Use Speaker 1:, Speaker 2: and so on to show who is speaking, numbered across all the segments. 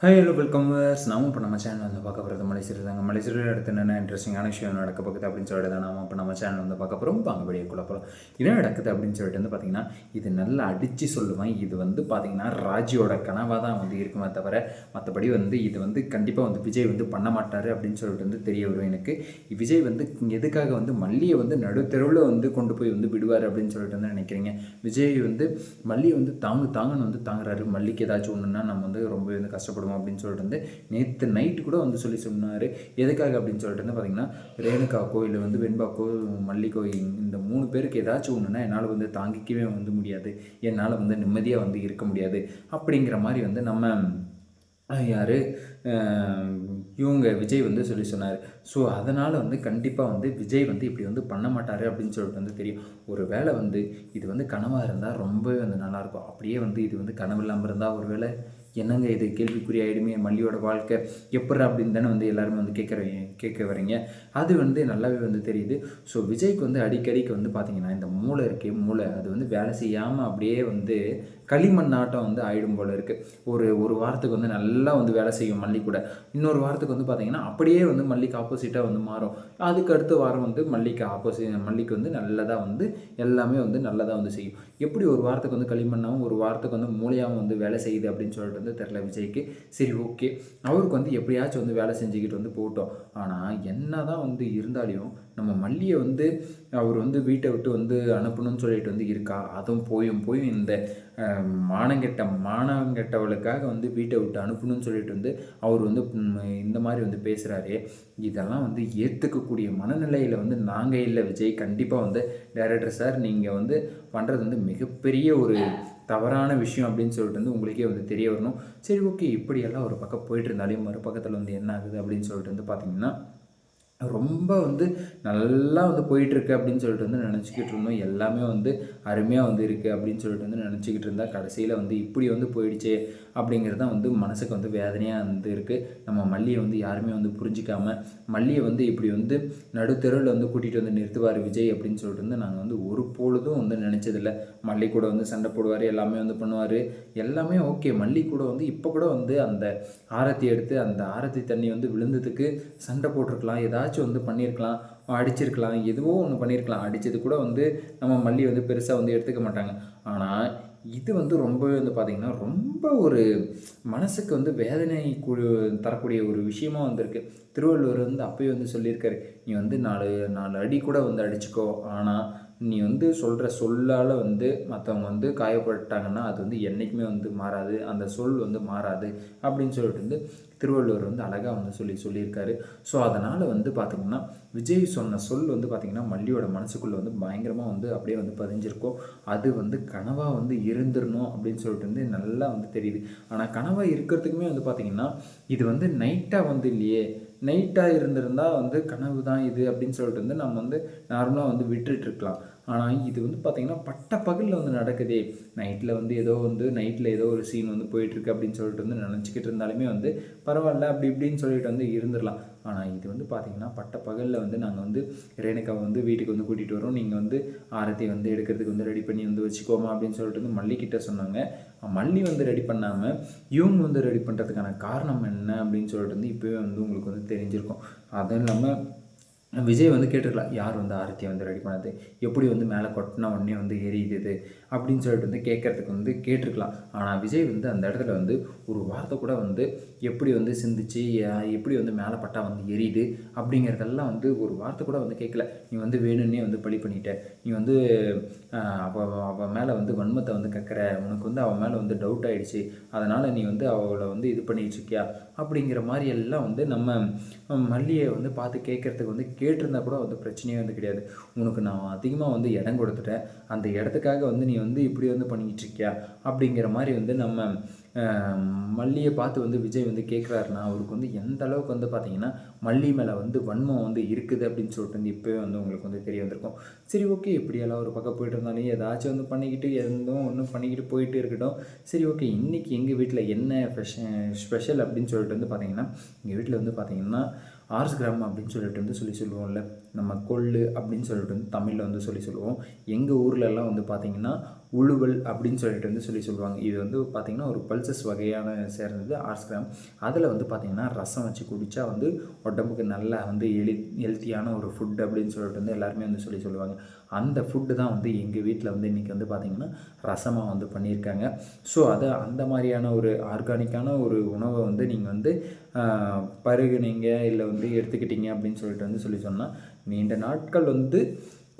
Speaker 1: Hi hello welcome நாம இப்போ நம்ம சேனல் வந்து பார்க்க போகிறது மலேசியர் தாங்க. மலேசியரில் அடுத்து என்னென்ன இன்ட்ரெஸ்டிங்கான விஷயம் நடக்க போகுது அப்படின்னு சொல்லிட்டு தான் நம்ம இப்போ நம்ம சேனல் வந்து பார்க்க போகிறோம். வாங்க வீடியோக்குள்ள போகலாம். என்ன நடக்குது அப்படின்னு சொல்லிட்டு வந்து பார்த்தீங்கன்னா, இது நல்லா அடித்து சொல்லுவேன். இது வந்து பார்த்தீங்கன்னா ராஜியோட கனவாக தான் வந்து இருக்குமே தவிர மற்றபடி வந்து இது வந்து கண்டிப்பாக வந்து விஜய் வந்து பண்ண மாட்டார் அப்படின்னு சொல்லிட்டு வந்து தெரிய வரும் எனக்கு. விஜய் வந்து எதுக்காக வந்து மல்லியை வந்து நடுத்தெருவில் வந்து கொண்டு போய் வந்து விடுவார் அப்படின்னு சொல்லிட்டு வந்து நினைக்கிறீங்க. விஜய் வந்து மல்லியை வந்து தாங்கன்னு வந்து தாங்குறாரு. மல்லிக்கு ஏதாச்சும் ஒன்றுன்னா நம்ம வந்து ரொம்ப வந்து கஷ்டப்படுவோம் அப்படின்னு சொல்லிட்டு வந்து நேற்று நைட்டு கூட வந்து சொன்னார். எதுக்காக அப்படின்னு சொல்லிட்டு வந்து பார்த்தீங்கன்னா, ரேணுகாக்கோ இல்லை வந்து வெண்பாக்கோ மல்லிக்கோ இந்த 3 பேருக்கு ஏதாச்சும் ஒன்றுனா என்னால் வந்து தாங்கிக்கவே வந்து முடியாது, என்னால் வந்து நிம்மதியாக வந்து இருக்க முடியாது அப்படிங்கிற மாதிரி வந்து நம்ம யார் இவங்க விஜய் வந்து சொன்னார். ஸோ அதனால் வந்து கண்டிப்பாக வந்து விஜய் வந்து இப்படி வந்து பண்ண மாட்டார் அப்படின்னு சொல்லிட்டு வந்து தெரியும். ஒரு வேளை வந்து இது வந்து கனவாக இருந்தால் ரொம்பவே வந்து நல்லாயிருக்கும். அப்படியே வந்து இது வந்து கனவு இல்லாமல் இருந்தால் ஒரு வேளை என்னங்க இது கேள்விக்குறி ஆகிடுமே, மல்லியோட வாழ்க்கை எப்படி அப்படின்னு தானே வந்து எல்லாருமே வந்து கேட்க வரீங்க. அது வந்து நல்லாவே வந்து தெரியுது. ஸோ விஜய்க்கு வந்து அடிக்கடிக்கு வந்து பார்த்திங்கன்னா இந்த மூளை இருக்கே, மூளை அது வந்து வேலை செய்யாமல் அப்படியே வந்து களிமண் ஆட்டம் வந்து ஆகிடும் போல் இருக்குது. ஒரு வாரத்துக்கு வந்து நல்லா வந்து வேலை செய்யும் மல்லி கூட, இன்னொரு வாரத்துக்கு வந்து பார்த்திங்கன்னா அப்படியே வந்து மல்லிக்கு ஆப்போசிட்டாக வந்து மாறும். அதுக்கு அடுத்த வாரம் வந்து மல்லிக்கு வந்து நல்லதாக வந்து எல்லாமே வந்து நல்லதாக வந்து செய்யும். எப்படி ஒரு வாரத்துக்கு வந்து களிமண்ணாகவும் ஒரு வாரத்துக்கு வந்து மூளையாகவும் வந்து வேலை செய்யுது அப்படின்னு சொல்லிட்டு வந்து தெரில விஜய்க்கு. சரி, ஓகே, அவருக்கு வந்து எப்படியாச்சும் வந்து வேலை செஞ்சுக்கிட்டு வந்து போட்டோம். ஆனால் என்ன தான் வந்து இருந்தாலையும் நம்ம மல்லியை வந்து அவர் வந்து வீட்டை விட்டு வந்து அனுப்பணும்னு சொல்லிட்டு வந்து இருக்கா. அதுவும் போயும் இந்த மானங்கெட்டவளுக்காக வந்து வீட்டை விட்டு அனுப்பணும்னு சொல்லிட்டு வந்து அவர் வந்து இந்த மாதிரி வந்து பேசுகிறாரே. இதெல்லாம் வந்து ஏற்றுக்கக்கூடிய மனநிலையில் வந்து நாங்கள் இல்லை விஜய். கண்டிப்பாக வந்து டைரக்டர் சார், நீங்கள் வந்து பண்ணுறது வந்து மிகப்பெரிய ஒரு தவறான விஷயம் அப்படின்னு சொல்லிட்டு வந்து உங்களுக்கே வந்து தெரிய வரணும். சரி, ஓகே, இப்படியெல்லாம் ஒரு பக்கம் போயிட்டு இருந்தாலே மறுபக்கத்தில் வந்து என்ன ஆகுது அப்படின்னு சொல்லிட்டு வந்து பார்த்திங்கன்னா, ரொம்ப வந்து நல்லா வந்து போயிட்டுருக்கு அப்படின்னு சொல்லிட்டு வந்து நினச்சிக்கிட்டு இருந்தோம். எல்லாமே வந்து அருமையாக வந்து இருக்குது அப்படின்னு சொல்லிட்டு வந்து நினச்சிக்கிட்டு இருந்தால் கடைசியில் வந்து இப்படி வந்து போயிடுச்சே அப்படிங்கிறது தான் வந்து மனசுக்கு வந்து வேதனையாக வந்து இருக்குது. நம்ம மல்லியை வந்து யாருமே வந்து புரிஞ்சிக்காமல் மல்லியை வந்து இப்படி வந்து நடுத்தெருவில் வந்து கூட்டிகிட்டு வந்து நிறுத்துவார் விஜய் அப்படின்னு சொல்லிட்டு வந்து நாங்கள் வந்து ஒரு பொழுதும் வந்து நினச்சதில்லை. மல்லி கூட வந்து சண்டை போடுவார், எல்லாமே வந்து பண்ணுவார், எல்லாமே ஓகே. மல்லி கூட வந்து இப்போ கூட வந்து அந்த ஆரத்தி எடுத்து அந்த ஆரத்தி தண்ணி வந்து விழுந்ததுக்கு சண்டை போட்டிருக்கலாம், ஏதாச்சும் வந்து பண்ணியிருக்கலாம், அடிச்சிருக்கலாம், எதுவோ ஒன்று பண்ணியிருக்கலாம். அடித்தது கூட வந்து நம்ம மல்லி வந்து பெருசாக வந்து எடுத்துக்க மாட்டாங்க. ஆனால் இது வந்து ரொம்பவே வந்து பார்த்திங்கன்னா ரொம்ப ஒரு மனசுக்கு வந்து வேதனை தரக்கூடிய ஒரு விஷயமா வந்திருக்கு. திருவள்ளுவர் வந்து அப்போயே வந்து சொல்லியிருக்காரு, நீ வந்து 4 அடி கூட வந்து அடிச்சுக்கோ, ஆனால் நீ வந்து சொல்கிற சொல்லால் வந்து மற்றவங்க வந்து காயப்பட்டாங்கன்னா அது வந்து என்றைக்குமே வந்து மாறாது, அந்த சொல் வந்து மாறாது அப்படின்னு சொல்லிட்டு வந்து திருவள்ளுவர் வந்து அழகாக வந்து சொல்லியிருக்காரு. ஸோ அதனால் வந்து பார்த்திங்கன்னா விஜய் சொன்ன சொல் வந்து பார்த்திங்கன்னா மல்லியோட மனசுக்குள்ளே வந்து பயங்கரமாக வந்து அப்படியே வந்து பதிஞ்சிருக்கும். அது வந்து கனவாக வந்து இருந்துடணும் அப்படின்னு சொல்லிட்டு வந்து நல்லா வந்து தெரியுது. ஆனால் கனவாக இருக்கிறதுக்குமே வந்து பார்த்திங்கன்னா இது வந்து நைட்டாக வந்து இல்லையே. நைட்டாக இருந்திருந்தால் வந்து கனவு தான் இது அப்படின்னு சொல்லிட்டு வந்து நம்ம வந்து நார்மலாக வந்து விட்டுருக்கலாம். ஆனால் இது வந்து பார்த்திங்கன்னா பட்ட பகலில் வந்து நடக்குதே. நைட்டில் ஏதோ ஒரு சீன் வந்து போயிட்டுருக்கு அப்படின்னு சொல்லிட்டு வந்து நினச்சிக்கிட்டு இருந்தாலுமே வந்து பரவாயில்ல அப்படி இப்படின்னு சொல்லிட்டு வந்து இருந்துடலாம். ஆனால் இது வந்து பார்த்திங்கன்னா பட்ட பகலில் வந்து நாங்கள் வந்து ரேணுகாவை வந்து வீட்டுக்கு வந்து கூட்டிகிட்டு வரோம், நீங்கள் வந்து ஆரத்தி வந்து எடுக்கிறதுக்கு வந்து ரெடி பண்ணி வந்து வச்சுக்கோமா அப்படின்னு சொல்லிட்டு வந்து மல்லிக்கிட்ட சொன்னாங்க. மல்லி வந்து ரெடி பண்ணாமல் இவங்க வந்து ரெடி பண்ணுறதுக்கான காரணம் என்ன அப்படின்னு சொல்லிட்டு வந்து இப்போவே வந்து உங்களுக்கு வந்து தெரிஞ்சிருக்கும். அதுவும் இல்லாமல் விஜய் வந்து கேட்டிருக்கலாம், யார் வந்து ஆரத்தியை வந்து ரெடி பண்ணது, எப்படி வந்து மேலே கொட்டினா உடனே வந்து எரியுது அப்படின்னு சொல்லிட்டு வந்து கேட்குறதுக்கு வந்து கேட்டிருக்கலாம். ஆனால் விஜய் வந்து அந்த இடத்துல வந்து ஒரு வார்த்தை கூட வந்து எப்படி வந்து சிந்திச்சு எப்படி வந்து மேலே பட்டா வந்து எரியுது அப்படிங்கிறதெல்லாம் வந்து ஒரு வார்த்தை கூட வந்து கேட்கல. நீ வந்து வேணும்னே வந்து பழி பண்ணிட்ட, நீ வந்து அவள் மேலே வந்து வன்மத்தை வந்து கக்கிற, உனக்கு வந்து அவள் மேலே வந்து டவுட் ஆகிடுச்சு, அதனால் நீ வந்து அவளை வந்து இது பண்ணிகிட்ருக்கியா அப்படிங்கிற மாதிரி எல்லாம் வந்து நம்ம மல்லியை வந்து பார்த்து கேட்குறதுக்கு வந்து கேட்டிருந்தா கூட வந்து பிரச்சனையே வந்து கிடையாது. உனக்கு நான் அதிகமாக வந்து இடம் கொடுத்துட்டேன், அந்த இடத்துக்காக வந்து நீ வந்து இப்படி வந்து பண்ணிக்கிட்டு இருக்கியா அப்படிங்கிற மாதிரி வந்து நம்ம மல்லியை பார்த்து வந்து விஜய் வந்து கேட்குறாருன்னா அவருக்கு வந்து எந்த அளவுக்கு வந்து பார்த்திங்கன்னா மல்லி மேலே வந்து வன்மம் வந்து இருக்குது அப்படின்னு சொல்லிட்டு வந்து இப்போவே வந்து உங்களுக்கு வந்து தெரிய வந்திருக்கும். சரி, ஓகே, இப்படியெல்லாம் ஒரு பக்கம் போய்ட்டு இருந்தாலும் ஏதாச்சும் வந்து பண்ணிக்கிட்டு ஒன்றும் பண்ணிக்கிட்டு போயிட்டு இருக்கட்டும். சரி, ஓகே, இன்றைக்கி எங்கள் வீட்டில் என்ன ஸ்பெஷல் அப்படின்னு சொல்லிட்டு வந்து பார்த்திங்கன்னா, எங்கள் வீட்டில் வந்து பார்த்திங்கன்னா ஆர்ஸ் கிராமம் அப்படின்னு சொல்லிட்டு வந்து சொல்லுவோம்ல, நம்ம கொள்ளு அப்படின்னு சொல்லிட்டு வந்து தமிழில் வந்து சொல்லுவோம். எங்கள் ஊர்லெலாம் வந்து பார்த்திங்கன்னா உழுவல் அப்படின்னு சொல்லிட்டு வந்து சொல்லுவாங்க. இது வந்து பார்த்திங்கன்னா ஒரு பல்சஸ் வகையான சேர்ந்தது ஆர்ட்ஸ் கிராம். அதில் வந்து பார்த்திங்கன்னா ரசம் வச்சு குடித்தா வந்து உடம்புக்கு நல்லா வந்து ஹெல்த்தியான ஒரு ஃபுட் அப்படின்னு சொல்லிட்டு வந்து எல்லாருமே வந்து சொல்லுவாங்க. அந்த ஃபுட்டு தான் வந்து எங்கள் வீட்டில் வந்து இன்றைக்கி வந்து பார்த்திங்கன்னா ரசமாக வந்து பண்ணியிருக்காங்க. ஸோ அதை அந்த மாதிரியான ஒரு ஆர்கானிக்கான ஒரு உணவை வந்து நீங்கள் வந்து பருகுனீங்க இல்லை வந்து எடுத்துக்கிட்டீங்க அப்படின்னு சொல்லிட்டு வந்து சொன்னால் நீண்ட நாட்கள் வந்து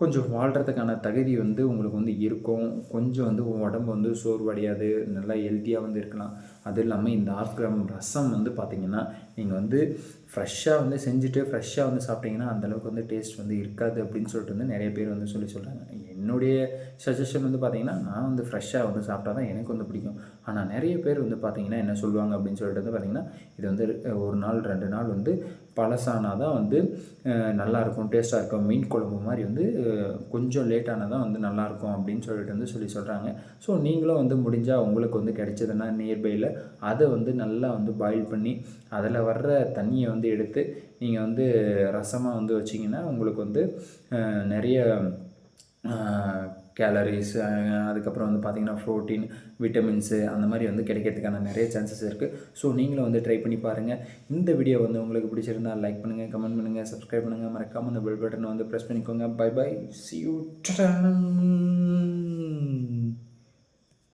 Speaker 1: கொஞ்சம் வாழ்கிறதுக்கான தகுதி வந்து உங்களுக்கு வந்து இருக்கும். கொஞ்சம் வந்து உடம்பு வந்து சோர்வடையாது, நல்லா ஹெல்த்தியாக வந்து இருக்கலாம். அதுவும் இல்லாமல் இந்த 1/2 கிராம் ரசம் வந்து பார்த்திங்கன்னா நீங்கள் வந்து ஃப்ரெஷ்ஷாக வந்து செஞ்சுட்டு ஃப்ரெஷ்ஷாக வந்து சாப்பிட்டிங்கன்னா அந்தளவுக்கு வந்து டேஸ்ட் வந்து இருக்காது அப்படின்னு சொல்லிட்டு வந்து நிறைய பேர் வந்து சொல்கிறாங்க. என்னுடைய சஜஷன் வந்து பார்த்திங்கன்னா நான் வந்து ஃப்ரெஷ்ஷாக வந்து சாப்பிட்டா தான் எனக்கு வந்து பிடிக்கும். ஆனால் நிறைய பேர் வந்து பார்த்திங்கன்னா என்ன சொல்லுவாங்க அப்படின்னு சொல்லிட்டு வந்து பார்த்திங்கன்னா இது வந்து 1 நாள் 2 நாள் வந்து பழசானால் தான் வந்து நல்லாயிருக்கும், டேஸ்ட்டாக இருக்கும். மீன் குழம்பு மாதிரி வந்து கொஞ்சம் லேட்டானால் தான் வந்து நல்லாயிருக்கும் அப்படின்னு சொல்லிட்டு வந்து சொல்கிறாங்க. ஸோ நீங்களும் வந்து முடிஞ்சால் உங்களுக்கு வந்து கிடைச்சதுன்னா நியர்பையில் அதை வந்து நல்லா வந்து பாயில் பண்ணி அதில் வர்ற தண்ணியை வந்து எடுத்து நீங்கள் வந்து ரசமாக வந்து வச்சிங்கன்னா உங்களுக்கு வந்து நிறைய கேலரிஸ் அதுக்கப்புறம் வந்து பார்த்திங்கன்னா ப்ரோட்டீன், விட்டமின்ஸு அந்த மாதிரி வந்து கிடைக்கிறதுக்கான நிறைய சான்சஸ் இருக்குது. ஸோ நீங்களும் வந்து ட்ரை பண்ணி பாருங்கள். இந்த வீடியோ வந்து உங்களுக்கு பிடிச்சிருந்தால் லைக் பண்ணுங்கள், கமெண்ட் பண்ணுங்கள், சப்ஸ்கிரைப் பண்ணுங்கள், மறக்காமல் அந்த பெல் பட்டனை வந்து ப்ரெஸ் பண்ணிக்கோங்க. Bye bye, see you.